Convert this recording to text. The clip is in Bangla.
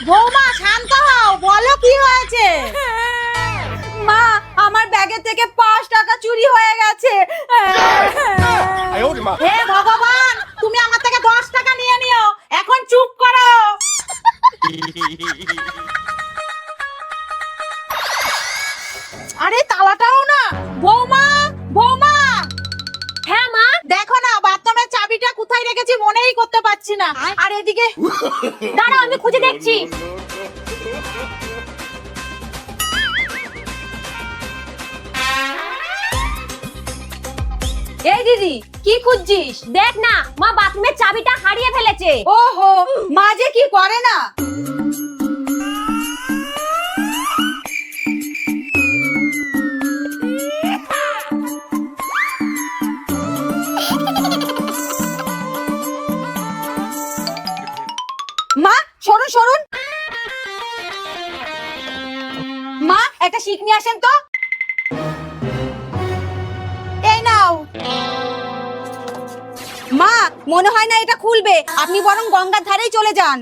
বৌমা শান্ত হও, বলো কি হয়েছে? মা, আমার ব্যাগের থেকে 5 টাকা চুরি হয়ে গেছে। হে ভগবান, তুমি আমার থেকে 10 টাকা নিয়ে নিও, এখন চুপ করো। আরে তালাটাও না। বৌমা, বৌমা। হ্যাঁ মা, দেখো না, বাথরুমের চাবিটা কোথায় রেখেছি মনেই করতে পারছি না। আর এদিকে দাঁড়াও আমি খুঁজে দেখছি। এই দিদি, কি খুঁজছিস? দেখ না, মা বাথরুমের চাবিটা হারিয়ে ফেলেছে। ওহো, মা যে কি করে না। মা সরুন সরুন। মা একটা শিক নিয়ে আসেন তো। এই নাও। মা, মনে হয় না এটা খুলবে, আপনি বরং গঙ্গার ধারেই চলে যান।